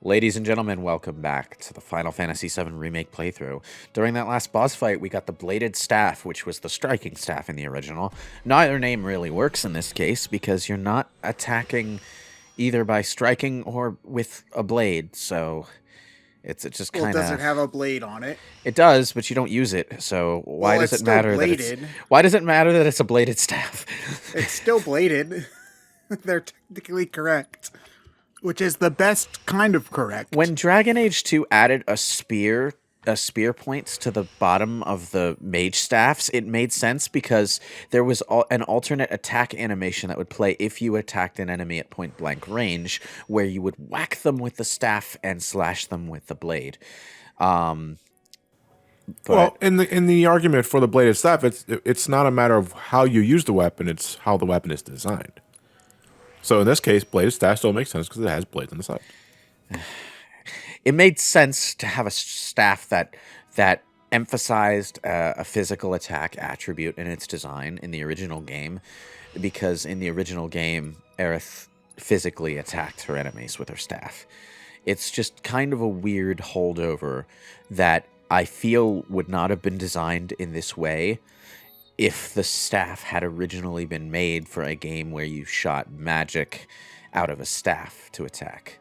Ladies and gentlemen, welcome back to the Final Fantasy VII Remake playthrough. During that last boss fight, we got the Bladed Staff, which was the striking staff in the original. Neither name really works in this case because you're not attacking either by striking or with a blade, so it's just Well, kind does it of... have a blade on it? It does, but you don't use it, so why Well, does it's it still matter that it's... bladed. Why does it matter that it's a bladed staff? It's still bladed. They're technically correct, which is the best kind of correct. When Dragon Age 2 added a spear points to the bottom of the mage staffs, it made sense because there was an alternate attack animation that would play if you attacked an enemy at point blank range, where you would whack them with the staff and slash them with the blade. But Well, in the argument for the bladed staff, it's not a matter of how you use the weapon; it's how the weapon is designed. So in this case, bladed staff still makes sense because it has blades on the side. it made sense to have a staff that emphasized a physical attack attribute in its design in the original game, because in the original game, Aerith physically attacked her enemies with her staff. It's just kind of a weird holdover that I feel would not have been designed in this way if the staff had originally been made for a game where you shot magic out of a staff to attack.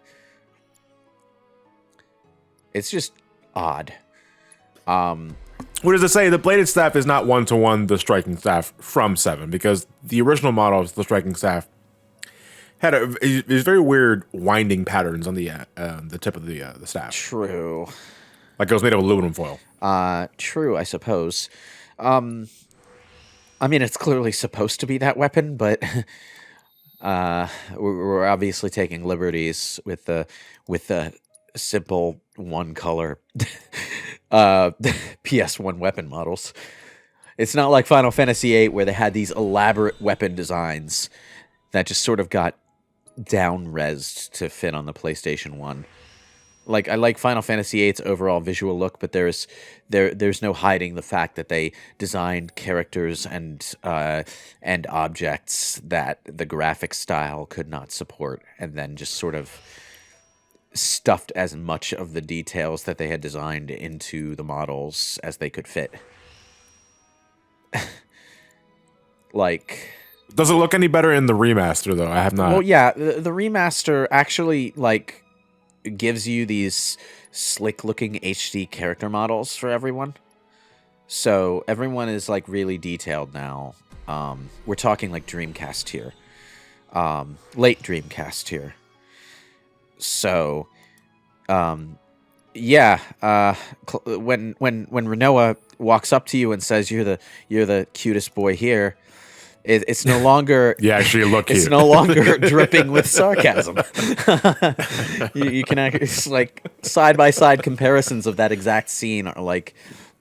It's just odd. What does it say? The bladed staff is not one-to-one the striking staff from 7, because the original model of the striking staff had these very weird winding patterns on the tip of the staff, True. like it was made of aluminum foil. True, I suppose. I mean, it's clearly supposed to be that weapon, but we're obviously taking liberties with the simple one color PS1 weapon models. It's not like Final Fantasy VIII where they had these elaborate weapon designs that just sort of got down-resed to fit on the PlayStation 1. Like, I like Final Fantasy VIII's overall visual look, but there's no hiding the fact that they designed characters and objects that the graphic style could not support, and then just sort of stuffed as much of the details that they had designed into the models as they could fit. Like... Does it look any better in the remaster, though? I have not. Well, yeah, the remaster actually, like, gives you these slick-looking HD character models for everyone. So everyone is, like, really detailed now. We're talking, like, Dreamcast tier. Late Dreamcast tier. So, yeah, when Renoa walks up to you and says you're the cutest boy here, it's no longer... Yeah, actually, look It's cute. no longer dripping with sarcasm. You can actually... It's like side-by-side comparisons of that exact scene are like...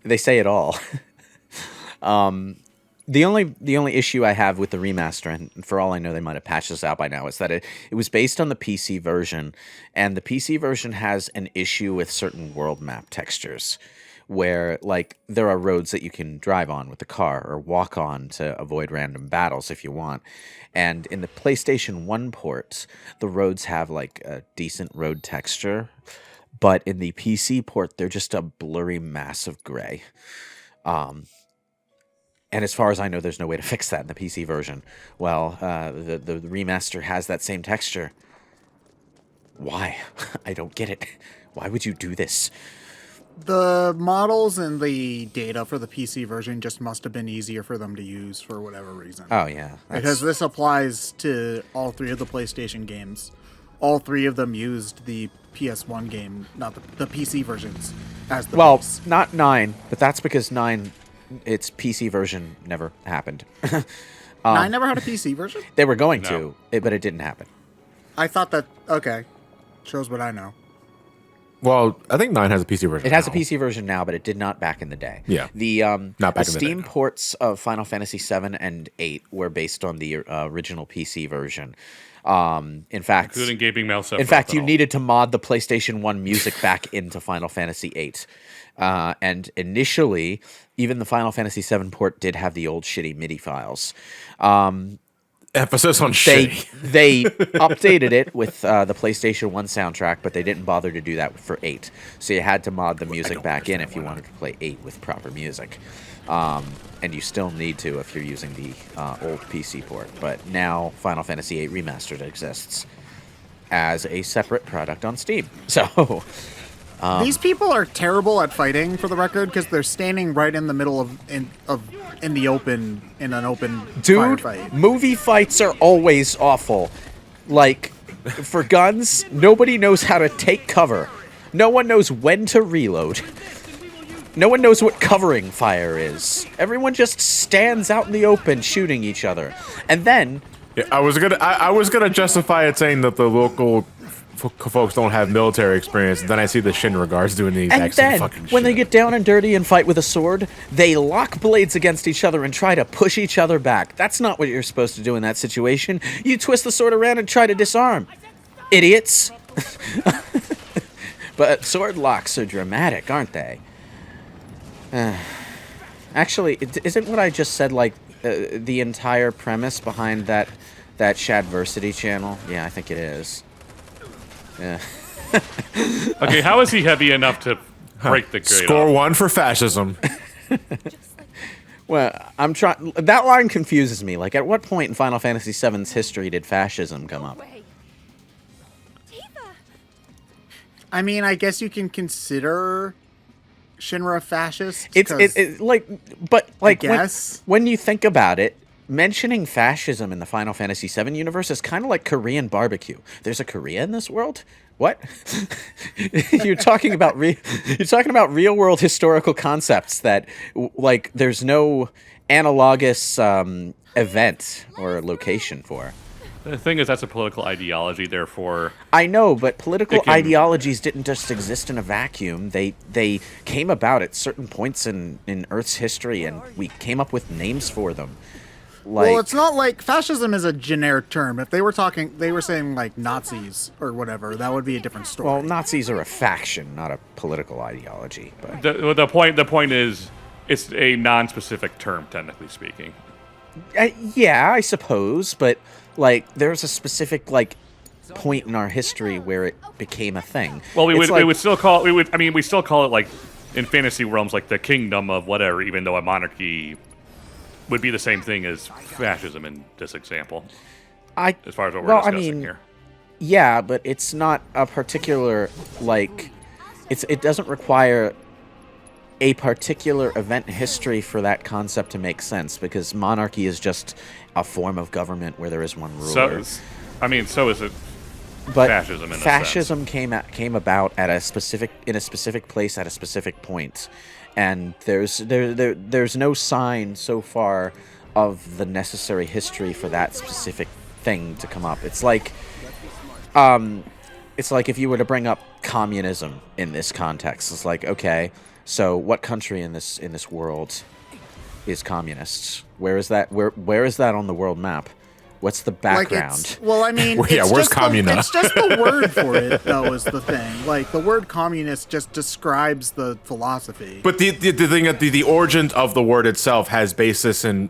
They say it all. The only issue I have with the remaster, and for all I know they might have patched this out by now, is that it was based on the PC version, and the PC version has an issue with certain world map textures, where, like, there are roads that you can drive on with the car or walk on to avoid random battles if you want. And in the PlayStation 1 ports, the roads have, like, a decent road texture, but in the PC port, they're just a blurry mass of gray. And as far as I know, there's no way to fix that in the PC version. Well, the remaster has that same texture. Why? I don't get it. Why would you do this? The models and the data for the PC version just must have been easier for them to use for whatever reason. Oh, yeah. Because this applies to all three of the PlayStation games. All three of them used the PS1 game, not the PC versions, as the Well, base. not 9, but that's because 9, its PC version never happened. 9 never had a PC version? They were going to, but it didn't happen. I thought that... Okay. Shows what I know. Well, I think 9 has a PC version. It has a now. PC version now, but it did not back in the day. Yeah. The Not back the in the Steam day, no. ports of Final Fantasy VII and 8 were based on the original PC version. In fact, Including Gaping Mouth in fact, you needed to mod the PlayStation 1 music back into Final Fantasy VIII. And initially, even the Final Fantasy VII port did have the old shitty MIDI files. Emphasis on They shitty. they updated it with the PlayStation 1 soundtrack, but they didn't bother to do that for 8. So you had to mod the music back in if you wanted to play 8 with proper music. And you still need to if you're using the old PC port. But now Final Fantasy VIII Remastered exists as a separate product on Steam. So These people are terrible at fighting, for the record, because they're standing right in the middle of in the open in an open dude, firefight. movie fights are always awful. Like, for guns, nobody knows how to take cover. No one knows when to reload. No one knows what covering fire is. Everyone just stands out in the open shooting each other. And then... Yeah, I was gonna justify it saying that the local folks don't have military experience. And then I see the Shinra guards doing the And exact same then, fucking shit. when they get down and dirty and fight with a sword, they lock blades against each other and try to push each other back. That's not what you're supposed to do in that situation. You twist the sword around and try to disarm. Idiots. But sword locks are dramatic, aren't they? Actually, isn't what I just said, like, the entire premise behind that Shadversity channel? Yeah, I think it is. Yeah. Okay, how is he heavy enough to break the grade Score off? 1 for fascism. Well, I'm trying. That line confuses me. Like, at what point in Final Fantasy VII's history did fascism come up? I mean, I guess you can consider Shinra fascist. It's like, but like, guess. when you think about it, mentioning fascism in the Final Fantasy VII universe is kind of like Korean barbecue. There's a Korea in this world? What? You're talking about real world historical concepts that, like, there's no analogous event or location for. The thing is, that's a political ideology, therefore... I know, but political can- ideologies didn't just exist in a vacuum. They came about at certain points in Earth's history, and we came up with names for them. Like, Well, it's not like fascism is a generic term. If they were saying like Nazis or whatever, that would be a different story. well, Nazis are a faction, not a political ideology. But The point is, it's a non-specific term, technically speaking. yeah, I suppose, but like, there's a specific like point in our history where it became a thing. Well, It's like- we still call it, like, in fantasy realms, like the kingdom of whatever, even though a monarchy would be the same thing as fascism in this example, as far as what we're discussing here. Yeah, but it's not a particular, like, it doesn't require a particular event in history for that concept to make sense, because monarchy is just a form of government where there is one ruler. So is it But fascism in a fascism came about in a specific place at a specific point, and there's no sign so far of the necessary history for that specific thing to come up. It's like if you were to bring up communism in this context. It's like, okay, so what country in this world is communist? Where is that? Where is that on the world map? What's the background? I mean, Yeah, it's where's just communa? It's just the word for it, though, is the thing. Like, the word communist just describes the philosophy. But the thing that the origin of the word itself has basis in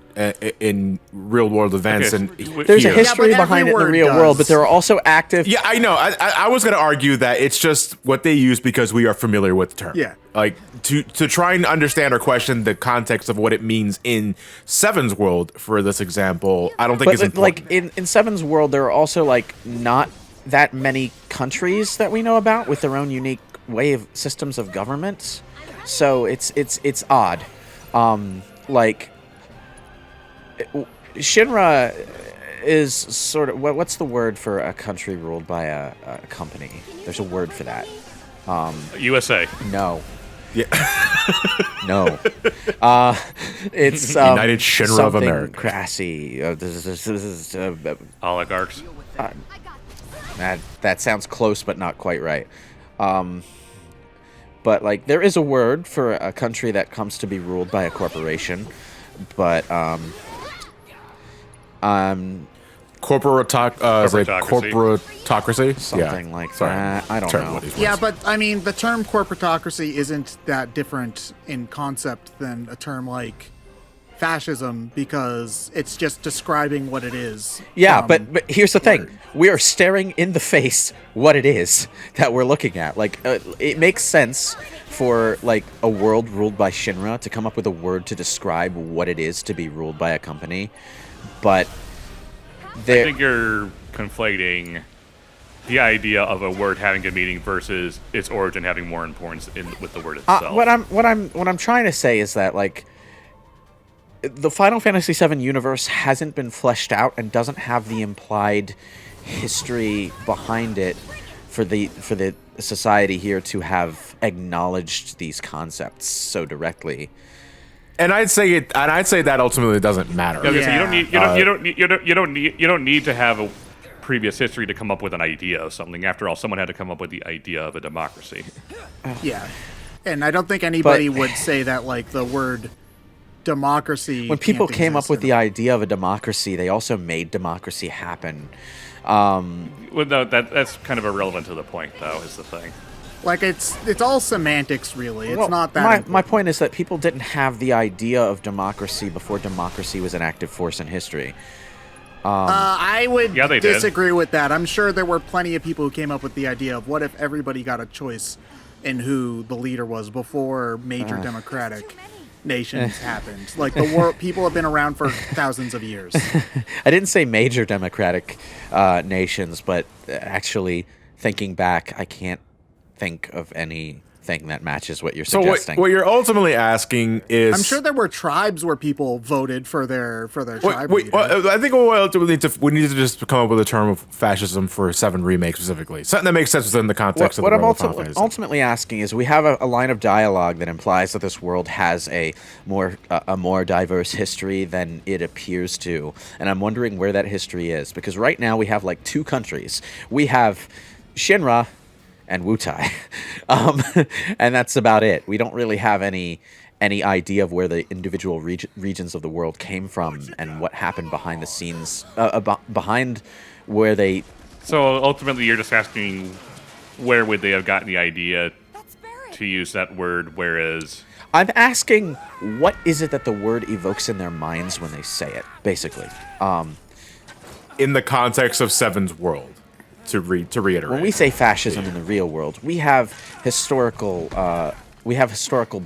real world events, Okay, and There's a here. history but every behind it in the word real world, but does. there are also active. Yeah, I know. I was going to argue that it's just what they use because we are familiar with the term. Yeah. Like, to try and understand or question the context of what it means in Seven's world, for this example, I don't think But it's important. like in Seven's world, there are also like not that many countries that we know about with their own unique way of systems of government. So it's odd. Like Shinra is sort of what's the word for a country ruled by a company? There's a word for that. USA. No. Yeah. No. It's United Shinra of something America. Crassy. This is Oligarchs. that sounds close, but not quite right. But like, there is a word for a country that comes to be ruled by a corporation, but corporatocracy? something like that. I don't know. Yeah, but I mean, the term corporatocracy isn't that different in concept than a term like fascism because it's just describing what it is. Yeah, but here's the thing. We are staring in the face what it is that we're looking at. Like, it makes sense for, like, a world ruled by Shinra to come up with a word to describe what it is to be ruled by a company. But I think you're conflating the idea of a word having a meaning versus its origin having more importance with the word itself. What I'm trying to say is that, like, the Final Fantasy VII universe hasn't been fleshed out and doesn't have the implied history behind it for the society here to have acknowledged these concepts so directly. And I'd say that ultimately doesn't matter. Yeah. You don't need to have a previous history to come up with an idea of something. After all, someone had to come up with the idea of a democracy. Yeah, and I don't think anybody would say that, like, the word democracy. When people came up with the idea of a democracy, they also made democracy happen. Well, no, that's kind of irrelevant to the point, though, is the thing. Like, it's all semantics, really. It's not that. My point is that people didn't have the idea of democracy before democracy was an active force in history. I would they disagree with that. I'm sure there were plenty of people who came up with the idea of what if everybody got a choice in who the leader was before major democratic nations happened. Like, the world, people have been around for thousands of years. I didn't say major democratic nations, but actually thinking back, I can't think of anything that matches what you're suggesting. So what you're ultimately asking is, I'm sure there were tribes where people voted for their tribe leader. I think we need to just come up with a term of fascism for 7 Remake specifically. Something that makes sense within the context of what the I'm world of Final Fantasy. ultimately asking is, we have a line of dialogue that implies that this world has a more diverse history than it appears to, and I'm wondering where that history is, because right now we have like 2 countries. We have Shinra and Wutai, and that's about it. We don't really have any idea of where the individual regions of the world came from and what happened behind the scenes, behind where they. So ultimately, you're just asking, where would they have gotten the idea to use that word? Whereas I'm asking, what is it that the word evokes in their minds when they say it? Basically, in the context of Seven's world. To reiterate, when we say fascism in the real world, we have historical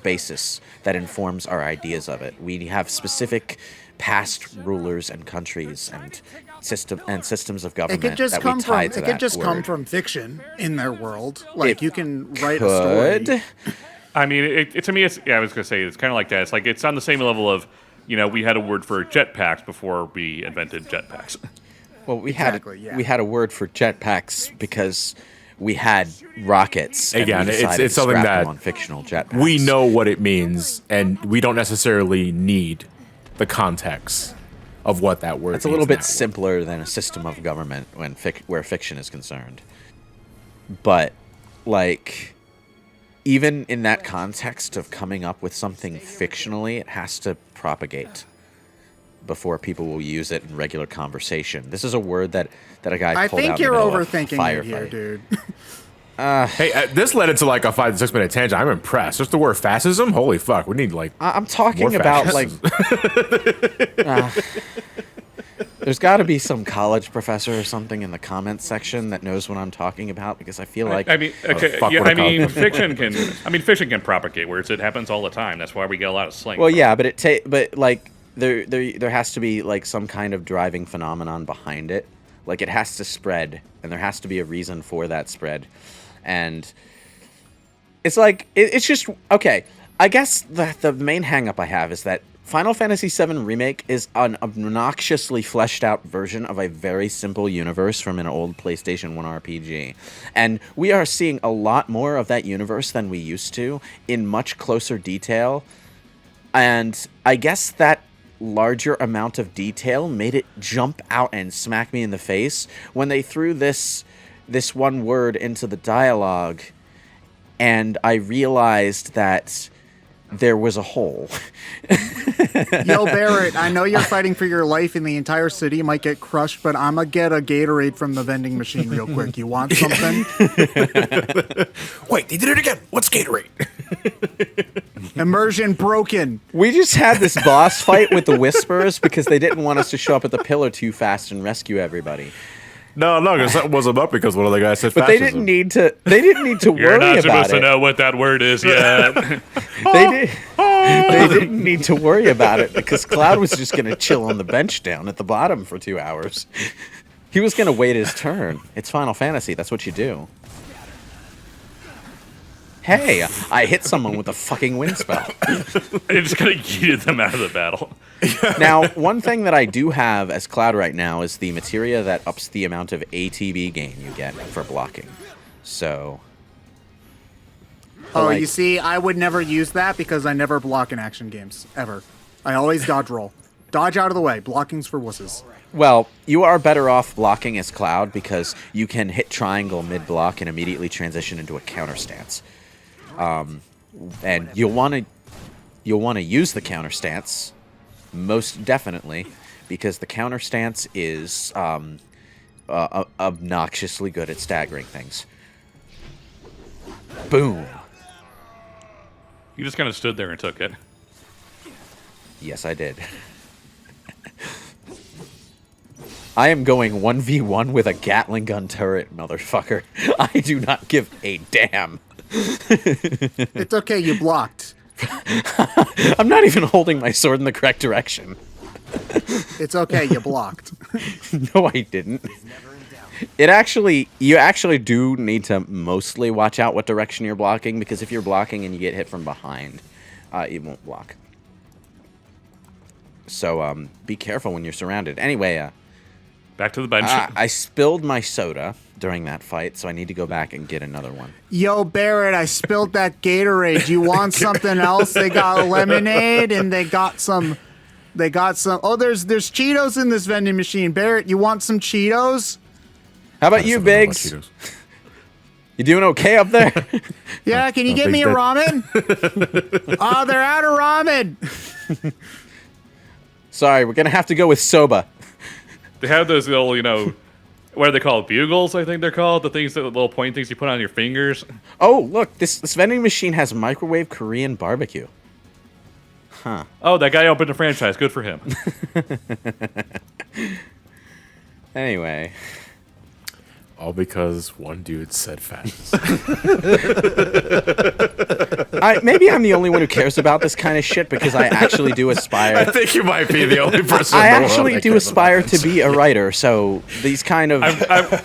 basis that informs our ideas of it. We have specific past rulers and countries and systems of government that we tie to that word. It could just come from fiction in their world. Like, you can write a story. I mean, to me, I was going to say, it's kind of like that. It's like, it's on the same level of, we had a word for jetpacks before we invented jetpacks. Well, we had a word for jetpacks because we had rockets. Again, it's something that on fictional jetpacks. We know what it means, and we don't necessarily need the context of what that word. It's a little bit simpler than a system of government where fiction is concerned. But, like, even in that context of coming up with something fictionally, it has to propagate before people will use it in regular conversation. This is a word that a guy pulled out in the middle of a firefight. I think you're overthinking it here, dude. Hey, this led into like a 5 to 6 minute tangent. I'm impressed. Just the word fascism? Holy fuck. We need like I'm talking about like there's got to be some college professor or something in the comments section that knows what I'm talking about, because I feel like fiction can propagate words. It happens all the time. That's why we get a lot of slang. Well, yeah, but like there has to be like some kind of driving phenomenon behind it. Like, it has to spread, and there has to be a reason for that spread. And it's like it's just okay. I guess the main hang-up I have is that Final Fantasy VII Remake is an obnoxiously fleshed out version of a very simple universe from an old PlayStation 1 RPG. And we are seeing a lot more of that universe than we used to, in much closer detail. And I guess that larger amount of detail made it jump out and smack me in the face when they threw this one word into the dialogue, and I realized that there was a hole. Yo, Barrett, I know you're fighting for your life and the entire city might get crushed, but I'm gonna get a Gatorade from the vending machine real quick. You want something? Wait, they did it again. What's Gatorade? Immersion broken. We just had this boss fight with the Whisperers because they didn't want us to show up at the pillar too fast and rescue everybody. No, because that wasn't up because one of the guys said but fascism. they didn't need to worry about it. You're not supposed to know what that word is yet. They didn't need to worry about it because Cloud was just going to chill on the bench down at the bottom for 2 hours. He was going to wait his turn. It's Final Fantasy. That's what you do. Hey, I hit someone with a fucking wind spell. I just kind of yeeted them out of the battle. Now, one thing that I do have as Cloud right now is the materia that ups the amount of ATB gain you get for blocking. So... you see, I would never use that because I never block in action games, ever. I always dodge roll. Dodge out of the way. Blocking's for wusses. Well, you are better off blocking as Cloud because you can hit triangle mid-block and immediately transition into a counter stance. And you'll want to use the counter stance, most definitely, because the counter stance is obnoxiously good at staggering things. Boom. You just kind of stood there and took it. Yes, I did. I am going 1v1 with a Gatling gun turret, motherfucker. I do not give a damn. It's okay, you blocked. I'm not even holding my sword in the correct direction. It's okay, you blocked. No, I didn't. You actually do need to mostly watch out what direction you're blocking, because if you're blocking and you get hit from behind, it won't block. So, be careful when you're surrounded. Anyway, back to the bench. I spilled my soda during that fight, so I need to go back and get another one. Yo, Barrett, I spilled that Gatorade. You want something else? They got lemonade and they got some. Oh, there's Cheetos in this vending machine. Barrett, you want some Cheetos? How about you, Biggs? You doing okay up there? Yeah, can you get me a ramen? Oh, they're out of ramen. Sorry, we're gonna have to go with soba. They have those little, what are they called? Bugles, I think they're called. The things, the little point things you put on your fingers. Oh, look, this vending machine has microwave Korean barbecue. Huh. Oh, that guy opened a franchise. Good for him. Anyway. All because one dude said fascist. Maybe I'm the only one who cares about this kind of shit because I actually do aspire. I think you might be the only person. I actually do aspire to be a writer, so these kind of.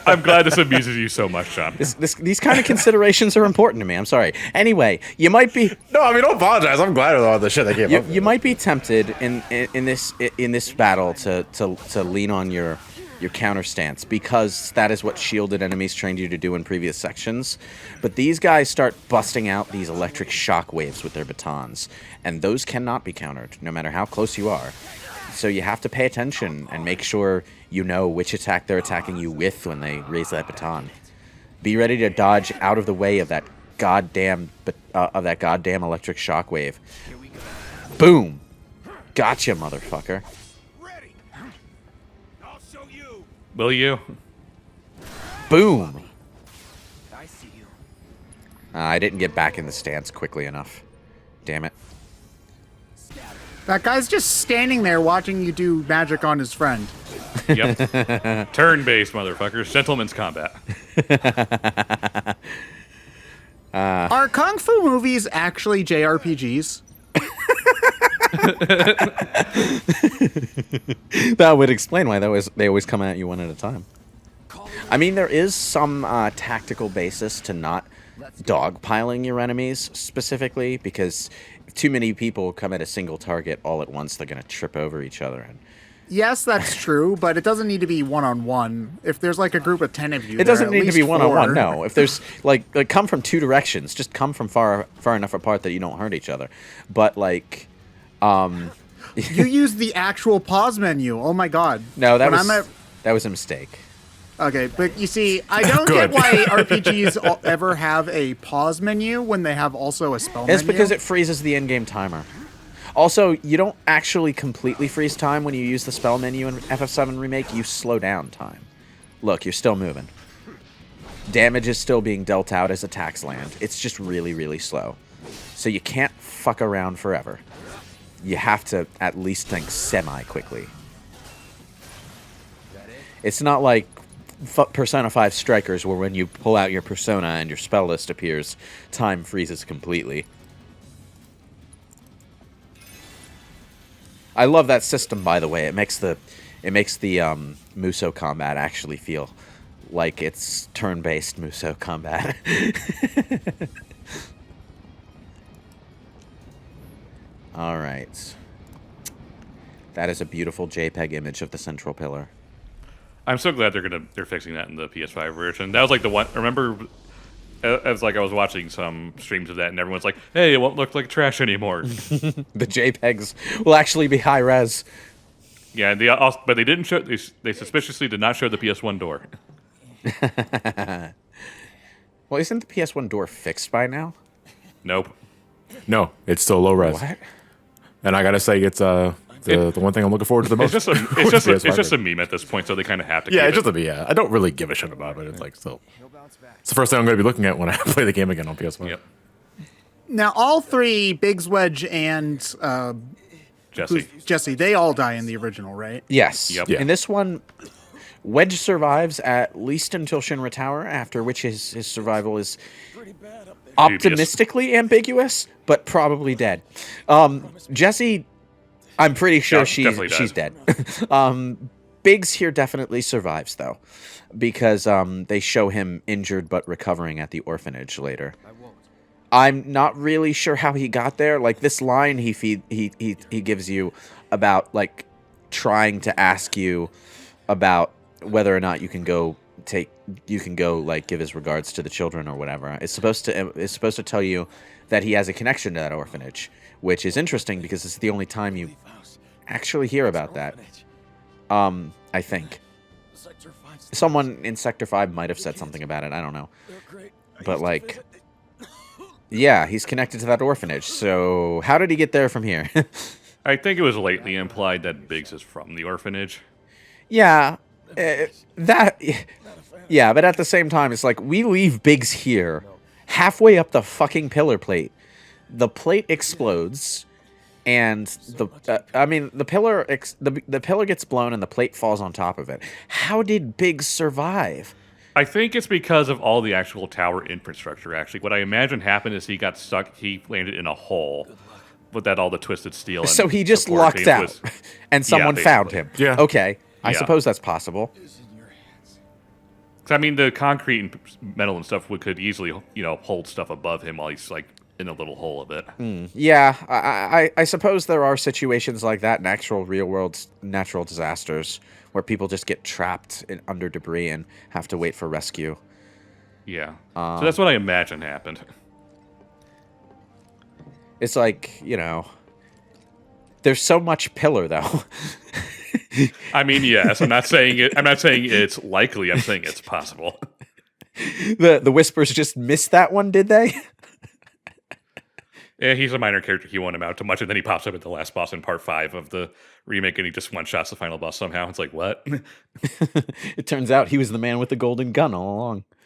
I'm glad this amuses you so much, John. These kind of considerations are important to me. I'm sorry. Anyway, you might be. No, I mean, don't apologize. I'm glad with all the shit they gave up. You might be tempted in this battle to lean on your counter stance, because that is what shielded enemies trained you to do in previous sections. But these guys start busting out these electric shock waves with their batons, and those cannot be countered, no matter how close you are. So you have to pay attention and make sure you know which attack they're attacking you with when they raise that baton. Be ready to dodge out of the way of that goddamn electric shock wave. Boom! Gotcha, motherfucker. Will you? Boom! I see you. I didn't get back in the stance quickly enough. Damn it. That guy's just standing there watching you do magic on his friend. Yep. Turn-based, motherfuckers. Gentleman's combat. Are Kung Fu movies actually JRPGs? That would explain why they always come at you one at a time. I mean, there is some tactical basis to not dogpiling your enemies specifically, because if too many people come at a single target all at once, they're going to trip over each other. And yes, that's true, but it doesn't need to be one-on-one. If there's like a group of 10 of you, it doesn't need to be one-on-one. No, if there's like come from two directions, just come from far enough apart that you don't hurt each other. But like. You used the actual pause menu. Oh my god. No, that was a mistake. Okay, but you see, I don't get why RPGs ever have a pause menu when they have also a spell menu. It's because it freezes the in-game timer. Also, you don't actually completely freeze time when you use the spell menu in FF7 Remake. You slow down time. Look, you're still moving. Damage is still being dealt out as attacks land. It's just really, really slow. So you can't fuck around forever. You have to at least think semi-quickly. It's not like Persona 5 Strikers, where when you pull out your Persona and your spell list appears, time freezes completely. I love that system, by the way. It makes the Muso combat actually feel like it's turn-based Muso combat. All right. That is a beautiful JPEG image of the central pillar. I'm so glad they're fixing that in the PS5 version. That was like the one. Remember, it was like I was watching some streams of that, and everyone's like, "Hey, it won't look like trash anymore." The JPEGs will actually be high res. Yeah, but they didn't show. They suspiciously did not show the PS1 door. Well, isn't the PS1 door fixed by now? Nope. No, it's still low res. What? And I gotta say, it's the one thing I'm looking forward to the most. It's just a meme at this point, so they kind of have to. Yeah, it's just a meme. Yeah, I don't really give a shit about it. It's like still, it's the first thing I'm going to be looking at when I play the game again on PS1. Yep. Now, all three, Biggs, Wedge, and Jesse, they all die in the original, right? Yes. Yep. Yeah. In this one, Wedge survives at least until Shinra Tower, after which his survival is optimistically ambiguous, but probably dead. Jesse, I'm pretty sure she's dead. Biggs here definitely survives, though, because they show him injured but recovering at the orphanage later. I'm not really sure how he got there. Like, this line he gives you about, like, trying to ask you about whether or not you can go like give his regards to the children or whatever. It's supposed to tell you that he has a connection to that orphanage, which is interesting because it's the only time you actually hear about that. I think someone in Sector 5 might have said something about it. I don't know, but like, yeah, he's connected to that orphanage. So how did he get there from here? I think it was lately implied that Biggs is from the orphanage. Yeah, yeah, but at the same time, it's like we leave Biggs here, halfway up the fucking pillar plate. The plate explodes, and the pillar gets blown, and the plate falls on top of it. How did Biggs survive? I think it's because of all the actual tower infrastructure, actually. What I imagine happened is he got stuck, he landed in a hole with all the twisted steel. And so he just lucked out, and someone found him. Yeah. Okay, I Yeah. suppose that's possible. I mean, the concrete and metal and stuff could easily, hold stuff above him while he's, like, in a little hole of it. Yeah, I suppose there are situations like that in actual real-world natural disasters where people just get trapped under debris and have to wait for rescue. Yeah. So that's what I imagine happened. It's like, there's so much pillar, though. I mean, yes. I'm not saying it's likely. I'm saying it's possible. The Whispers just missed that one, did they? Yeah, he's a minor character. He won't amount to much, and then he pops up at the last boss in part 5 of the remake, and he just one-shots the final boss somehow. It's like, what? It turns out he was the man with the golden gun all along.